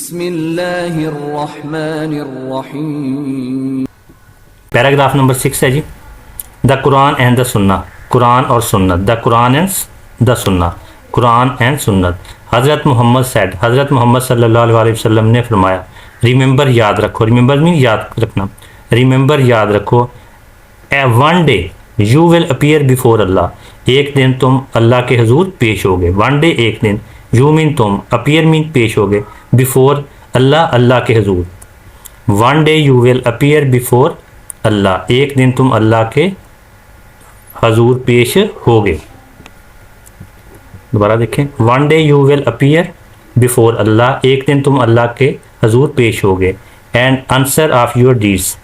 बिस्मिल्लाहिर्रहमानिर्रहीम। Paragraph number 6 है जी, the Quran and the सुन्ना। कुरान और सुन्नत, द कुरान एंड द सुन्ना, कुरान एंड सुन्नत। हज़रत मोहम्मद सेड, हज़रत मोहम्मद सल्लल्लाहु अलैहि वसल्लम ने फरमाया, रिमेंबर याद रखो, रिमेंबर मीन याद रखना, रिमेंबर याद रखो, a one day you will appear before Allah, एक दिन तुम अल्लाह के हजूर पेश होगे। वन डे एक दिन, यू मीन तुम, अपीयर मीन पेश होगे, बिफोर अल्लाह अल्लाह के हजूर। One day you will appear before Allah, एक दिन तुम अल्लाह के हजूर पेश होगे। दोबारा देखें, one day you will appear before Allah, एक दिन तुम अल्लाह के हजूर पेश होगे। And answer of your deeds,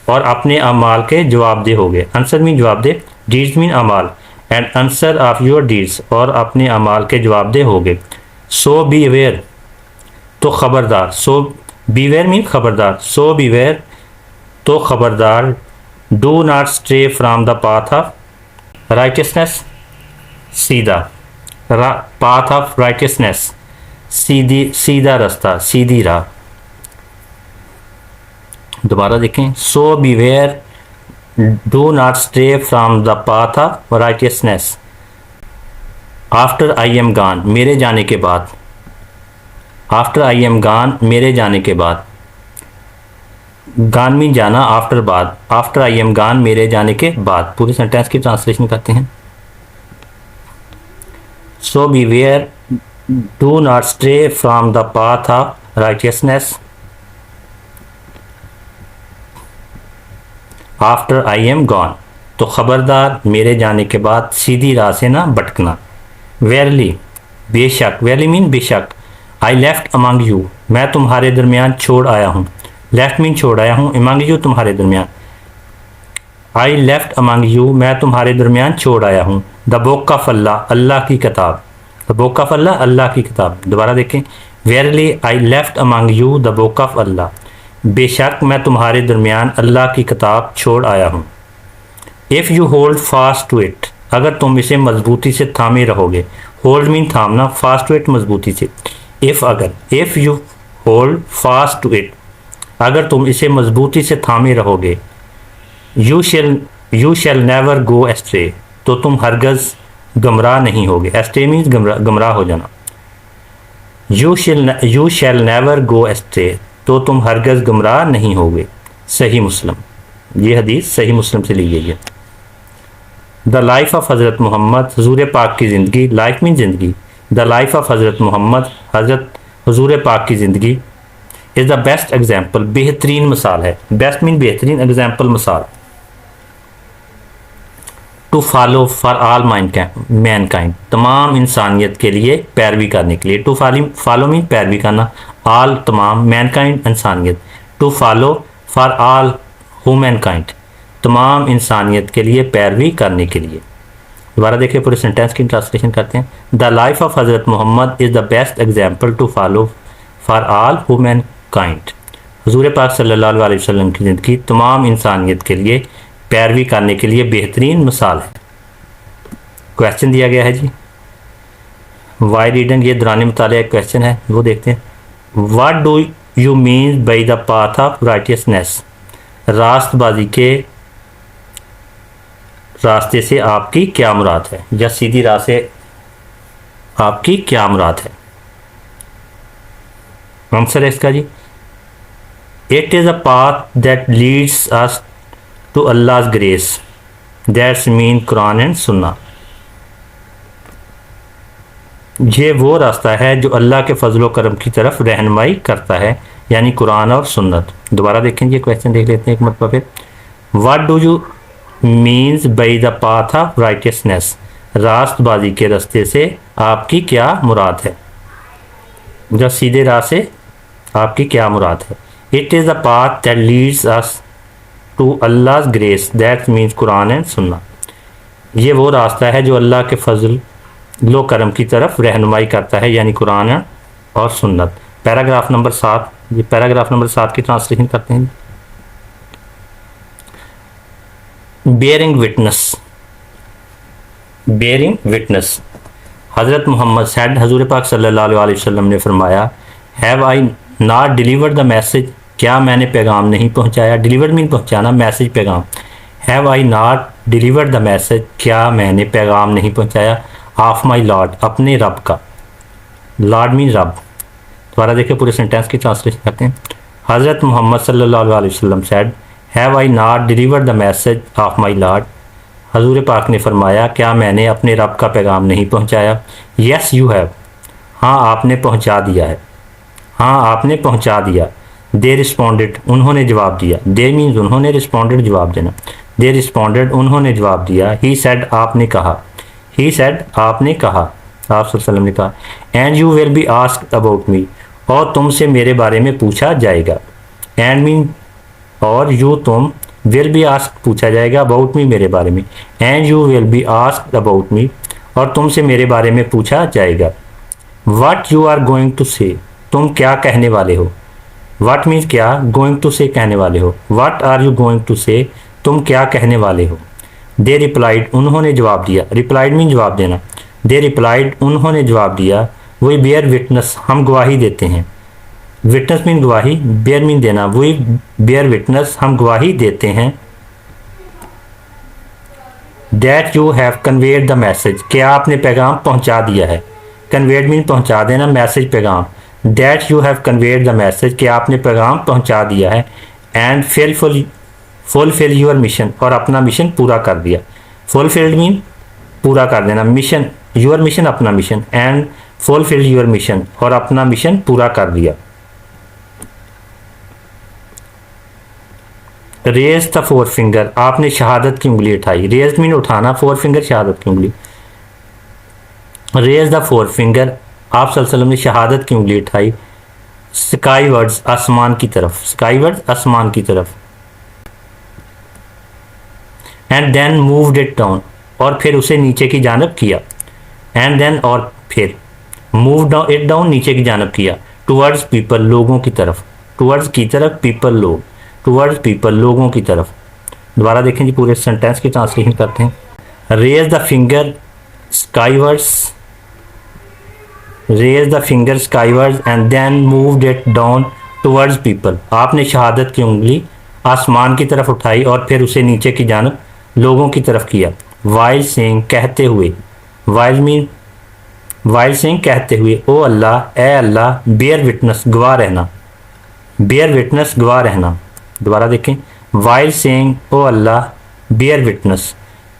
और अपने अमाल के जवाबदेह होगे। आंसर मीन जवाबदेह, डीड्स मीन अमाल। And answer of your deeds, और अपने अमाल के जवाबदेह होगे। सो बी अवेयर, तो खबरदार, सो बीवेयर मीन खबरदार, सो बीवेयर तो खबरदार। Do not stray from the path of righteousness, सीधा, पाथ ऑफ राइटियसनेस, सीधा रास्ता, सीधी राह। दोबारा देखें, so beware do not stray from the path of righteousness after I am gone, मेरे जाने के बाद। आफ्टर आई एम गॉन, मेरे जाने के बाद। गॉन मीन जाना, आफ्टर बाद। आफ्टर आई एम गॉन, मेरे जाने के बाद। पूरे सेंटेंस की ट्रांसलेशन करते हैं। So beware do not stray from the path of righteousness after I am gone, तो खबरदार मेरे जाने के बाद सीधी राह से ना भटकना। वेरली, बेशक, वेरली मीन बेशक। आई लेफ्ट अमंग यू, मैं तुम्हारे दरमियान छोड़ आया हूँ। लेफ्ट मीन छोड़ आया हूँ, अमंग यू तुम्हारे दरमियान। आई लेफ्ट अमंग यू, मैं तुम्हारे दरमियान छोड़ आया हूँ। The book of Allah, Allah की किताब। The book of Allah, Allah की किताब। दोबारा देखें, verily I left among you the book of Allah, बेशक मैं तुम्हारे दरमियान अल्लाह की किताब छोड़ आया हूँ। If you hold fast to it, अगर तुम इसे मजबूती से थामे रहोगे। होल्ड मीन थामना, फास्ट टू इट मजबूती से। इफ़ अगर, if you hold fast to it, अगर तुम इसे मजबूती से थामे रहोगे। You shall never go astray, तो तुम हरगज़ गमराह नहीं होगे। एस्ट्रे मीन्स गमराह हो जाना। You shall never go astray, तो तुम हरगज़ गुमराह नहीं होगे। सही मुस्लिम, ये हदीस सही मुस्लिम से ली गई है। द लाइफ ऑफ हज़रत मोहम्मद, हजूर पाक की ज़िंदगी। लाइफ मीन ज़िंदगी। द लाइफ ऑफ हज़रत मोहम्मद, हज़रत हजूर पाक की ज़िंदगी। इज़ द बेस्ट एग्जाम्पल, बेहतरीन मिसाल है। बेस्ट मीन बेहतरीन, एग्जाम्पल मिसाल। To follow for all mankind, तमाम इंसानियत के लिए पैरवी करने के लिए। टू फॉलो मीन पैरवी करना, ऑल तमाम, मैन काइंड इंसानियत। To follow for all humankind, तमाम इंसानियत के लिए पैरवी करने के लिए। दोबारा देखिए, पूरे सेंटेंस की ट्रांसलेशन करते हैं। द लाइफ ऑफ हज़रत Mohammad is the best example to follow for all humankind, हुजूर पाक सल्लल्लाहु अलैहि वसल्लम की ज़िंदगी तमाम इंसानियत के लिए पैरवी करने के लिए बेहतरीन मिसाल है। क्वेश्चन दिया गया है जी, वाई रीडिंग, ये दौरान मुताले एक क्वेश्चन है, वो देखते हैं। What do you mean by the path of righteousness, रास्तबाजी के रास्ते से आपकी क्या मुराद है, या सीधी राह से आपकी क्या मुराद है। आंसर है इसका जी, it is a path that leads us to Allah's grace, that's mean Quran and Sunnah. ये वो रास्ता है जो अल्लाह के फजलो करम की तरफ रहनुमाई करता है, यानी कुरान और सुन्नत। दोबारा देखें, ये क्वेश्चन देख लेते हैं एक मरतबा फिर। What do you means by the path of righteousness, रास्तबाजी के रास्ते से आपकी क्या मुराद है, या सीधे राह से आपकी क्या मुराद है। It is the path that leads us to Allah's grace, that means Quran and Sunnah. ये वो रास्ता है जो अल्लाह के फजल लो करम की तरफ रहनुमाई करता है, यानी कुरान और सुन्नत। पैराग्राफ नंबर 7, ये पैराग्राफ नंबर 7 की ट्रांसलेशन करते हैं। Bearing witness, bearing witness. हज़रत मोहम्मद सैड, हजूर पाक सल्लल्लाहु अलैहि वसल्लम ने फरमाया, have I not deliver the message, क्या मैंने पैगाम नहीं पहुंचाया। डिलीवर मीन पहुंचाना, मैसेज पैगाम। Have I not deliver the message, क्या मैंने पैगाम नहीं पहुंचाया। ऑफ माई लॉर्ड, अपने रब का। लॉर्ड मीन रब। दोबारा देखिए पूरे सेंटेंस की ट्रांसलेशन करते हैं। हज़रत मोहम्मद सल्लल्लाहु अलैहि वसल्लम said, have I not deliver the message of my lord. हजूर पाक ने फरमाया, क्या मैंने अपने रब का पैगाम नहीं पहुंचाया। यस यू हैव, हाँ आपने पहुंचा दिया है, हाँ आपने पहुंचा दिया। दे रिस्पॉन्डेड, उन्होंने जवाब दिया। दे मीन्स उन्होंने, रिस्पॉन्डेड जवाब देना। दे रिस्पॉन्डेड, उन्होंने जवाब दिया। ही सेड, आपने कहा। ही सेड, आपने कहा, आप सल्लल्लाहु अलैहि वसल्लम ने कहा। And you will be asked about me, और तुमसे मेरे बारे में पूछा जाएगा। एंड मीन और, यू तुम, विल बी आस्क्ड पूछा जाएगा, अबाउट मी मेरे बारे में। And you will be asked about me, और तुमसे मेरे बारे में पूछा जाएगा। What you are going to say, तुम क्या कहने वाले हो। व्हाट मीन्स क्या, गोइंग टू से कहने वाले हो। What are you going to say, तुम क्या कहने वाले हो। दे रिप्लाइड, उन्होंने जवाब दिया। रिप्लाइड मीन जवाब देना। दे रिप्लाइड, उन्होंने जवाब दिया। वी बेयर विटनेस, हम गवाही देते हैं। विटनेस मीन गवाही, बेयर मीन देना। वी बेयर विटनेस, हम गवाही देते हैं। That you have conveyed the message, क्या आपने पैगाम पहुंचा दिया है। कन्वेड मीन पहुंचा देना, मैसेज पैगाम। That you have conveyed the message, क्या आपने पैगाम पहुंचा दिया है। एंड फुलफिल योर मिशन, और अपना मिशन पूरा कर दिया। फुलफिल्ड मीन पूरा कर देना, मिशन, योर मिशन अपना mission. And fulfil your mission, और अपना मिशन पूरा कर दिया। रेज द फोर फिंगर, आपने शहादत की उंगली उठाई। रेज मीन उठाना, फोर फिंगर शहादत की उंगली। रेज द फोर फिंगर, आप सल्लल्लाहु अलैहि वसल्लम ने शहादत की उंगली उठाई। स्काई वर्ड्स, आसमान की तरफ। स्काई वर्ड्स, आसमान की तरफ। And then moved it down, और फिर उसे नीचे की जानब किया। एंड देन, और फिर, मूव इट डाउन, नीचे की जानब किया। टुवर्ड्स पीपल, लोगों की तरफ। टुवर्ड्स की तरफ, पीपल लोग। टुवर्ड्स पीपल, लोगों की तरफ। दोबारा देखें जी, पूरे सेंटेंस की ट्रांसलेशन करते हैं। Raise the finger skywards, raise the finger skywards and then moved it down towards people, आपने शहादत की उंगली आसमान की तरफ उठाई और फिर उसे नीचे की जानब लोगों की तरफ किया। वाइल सेइंग, कहते हुए। वाइल मीन वाइल सेइंग, कहते हुए। ओ अल्लाह, ए अल्लाह, बेयर विटनेस, गवाह रहना। बेयर विटनेस, गवाह रहना। दोबारा देखें। वाइल सेइंग, ओ अल्लाह, बेयर विटनेस,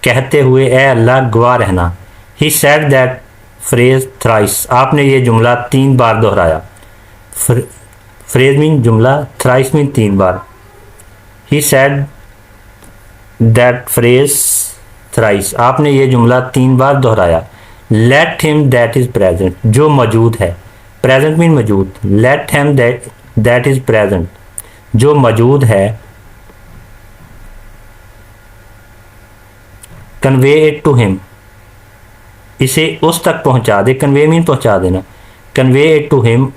कहते हुए, ए अल्लाह, गवाह रहना। He said that phrase thrice, आपने ये जुमला 3 बार दोहराया। फ्रेज मीन जुमला, thrice mean 3 bar. He said that phrase thrice, आपने ये जुमला 3 बार दोहराया। Let him that is present, जो मौजूद है। प्रेजेंट मीन मौजूद। Let him that is present, जो मौजूद है। कन्वे इट टू हिम, इसे उस तक पहुंचा दे। कन्वे मीन पहुंचा देना। कन्वे इट टू हिम,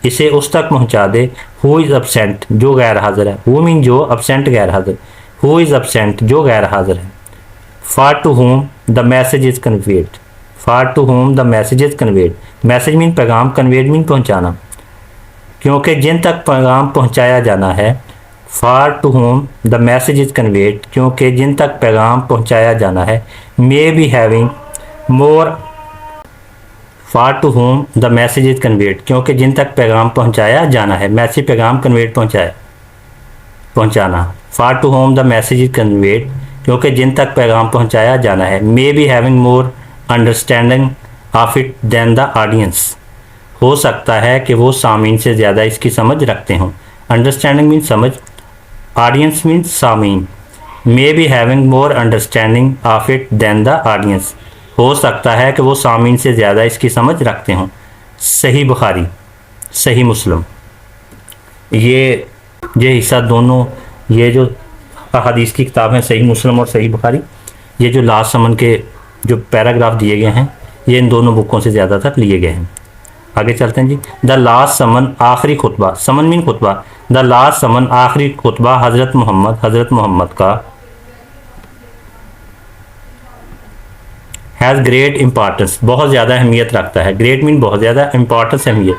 इसे उस तक पहुंचा दे। हु इज अब्सेंट, जो गैर हाजिर है। हु मीन जो, अब्सेंट गैर हाजिर। हु इज अब्सेंट, जो गैर हाजिर है। For to whom the message is conveyed, for to whom the message is conveyed. Message mean पैगाम, कन्वेड मीन पहुंचाना। क्योंकि जिन तक पैगाम पहुंचाया जाना है। For to whom the message is conveyed, क्योंकि जिन तक पैगाम पहुंचाया जाना है। May be having more, for to whom the message is conveyed, क्योंकि जिन तक पैगाम पहुंचाया जाना है। मैसेज पैगाम, कन्वेड पहुंचाया, पहुंचाना। For to whom the message is conveyed, क्योंकि जिन तक पैगाम पहुंचाया जाना है। May be having more understanding of it than the audience, हो सकता है कि वो सामीन से ज़्यादा इसकी समझ रखते हों। अंडरस्टैंडिंग मीन समझ, ऑडियंस मीन सामीन। May be having more understanding of it than the audience, हो सकता है कि वो सामीन से ज़्यादा इसकी समझ रखते हों। सही बुखारी, सही मुस्लिम। ये हिस्सा दोनों, ये जो हदीस की किताब है सही मुस्लिम और सही बुखारी, ये जो लास्ट समन के जो पैराग्राफ दिए गए हैं ये इन दोनों बुकों से ज़्यादातर लिए गए हैं। आगे चलते हैं जी। द लास्ट समन, आखिरी खुतबा। समन मीन खुतबा। द लास्ट समन, आखिरी खुतबा हज़रत मोहम्मद का। हैज़ ग्रेट इंपॉर्टेंस, बहुत ज़्यादा अहमियत रखता है। ग्रेट मीन बहुत ज़्यादा, इंपॉर्टेंस अहमियत।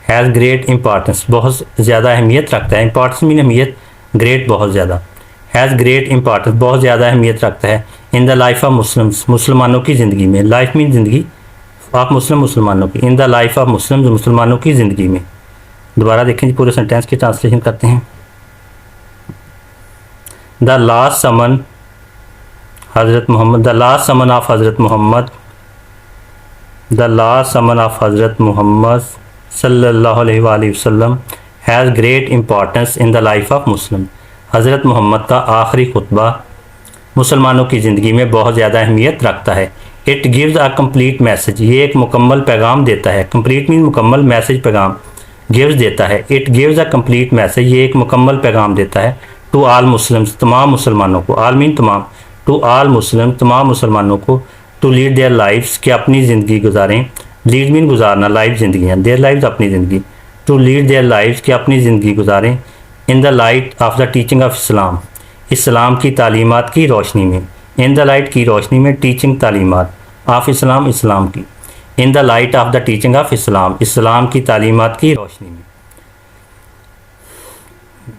हैज़ ग्रेट इंपॉर्टेंस, बहुत ज़्यादा अहमियत रखता है। इंपॉर्टेंस मीन अहमियत, ग्रेट बहुत ज़्यादा। हैज़ ग्रेट इंपॉर्टेंस, बहुत ज़्यादा अहमियत रखता है इन द लाइफ ऑफ मुस्लिम्स, मुसलमानों की ज़िंदगी में। लाइफ मीन ज़िंदगी, ऑफ मुस्लिम, मुसलमानों की। In the life of Muslims, मुसलमानों की ज़िंदगी में। दोबारा देखें जी, पूरे सेंटेंस की ट्रांसलेशन करते हैं। The last sermon Hazrat Muhammad, the last sermon of हज़रत Muhammad, the last sermon of हज़रत मोहम्मद सल्लल्लाहु अलैहि वसल्लम has great importance in the life of Muslim. Hazrat Muhammad का आखिरी खुतबा मुसलमानों की ज़िंदगी में बहुत ज़्यादा अहमियत रखता है। It gives a complete message, ये एक मुकम्मल पैगाम देता है। कंप्लीट मीन मुकम्मल, मैसेज पैगाम, गिव्स देता है। It gives a complete message, ये एक मुकम्मल पैगाम देता है। टू आल मुस्लिम्स, तमाम मुसलमानों को। आल मीन तमाम, टू आल मुस्लिम, तमाम मुसलमानों को। टू लीड देयर लाइफ्स, कि अपनी ज़िंदगी गुजारें। लीड मीन गुजारना, लाइफ ज़िंदगियाँ, देयर लाइफ्स अपनी ज़िंदगी। टू लीड देयर लाइफ्स, कि अपनी ज़िंदगी गुजारें। In the light of the teaching of Islam, Islam की तालीमात की रोशनी में। इन द लाइट की रोशनी में, टीचिंग तालीमात, ऑफ इस्लाम इस्लाम की। In the light of the teaching of Islam, Islam की तालीमात की रोशनी में।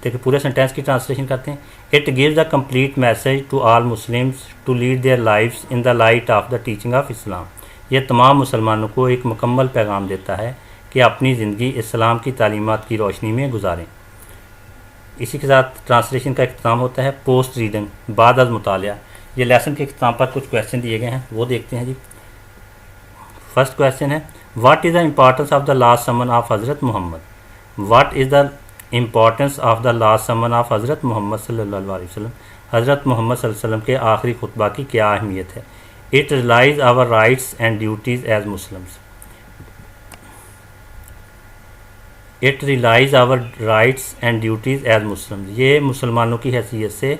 देखिए पूरे सेंटेंस की ट्रांसलेशन करते हैं। It gives a complete message to all Muslims to lead their lifes in the light of the teaching of Islam. यह तमाम मुसलमानों को एक मुकम्मल पैगाम देता है कि अपनी ज़िंदगी इस्लाम की तालीमात की रोशनी में गुजारें। इसी के साथ ट्रांसलेशन का इख्तिताम होता है। पोस्ट रीडिंग, बाद अज़ मुतालिया। ये लेसन के इख्तिताम पर कुछ क्वेश्चन दिए गए हैं, वो देखते हैं जी। फर्स्ट क्वेश्चन है, what is the importance of the last sermon of हज़रत Muhammad. What is the importance of the last sermon of हज़रत मोहम्मद सल्लल्लाहु अलैहि वसल्लम। हज़रत मोहम्मद सल्लल्लाहु अलैहि वसल्लम के आखिरी खुतबा की क्या अहमियत है। It realise our rights and duties as Muslims. It realise our rights and duties as Muslim, ये मुसलमानों की हैसियत से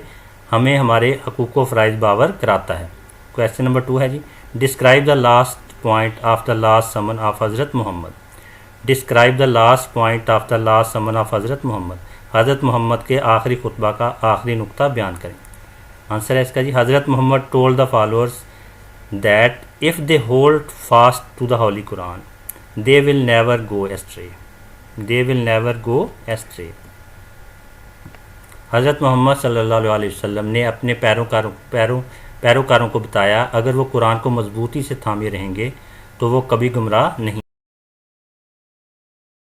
हमें हमारे हकूक़ व फ़राइज़ बावर कराता है। क्वेश्चन नंबर 2 है जी, describe the last point of the last sermon of हज़रत Muhammad. Describe the last point of the last sermon of हज़रत मोहम्मद। हज़रत मोहम्मद के आखिरी खुतबा का आखिरी नुक्ता बयान करें। आंसर है इसका जी, हज़रत Mohammad told the followers that if they hold fast to the holy Quran they will never go astray. They will never go astray. हज़रत मोहम्मद सल्लल्लाहु अलैहि वसल्लम ने अपने पैरोकारों को बताया, अगर वो कुरान को मजबूती से थामे रहेंगे तो वो कभी गुमराह नहीं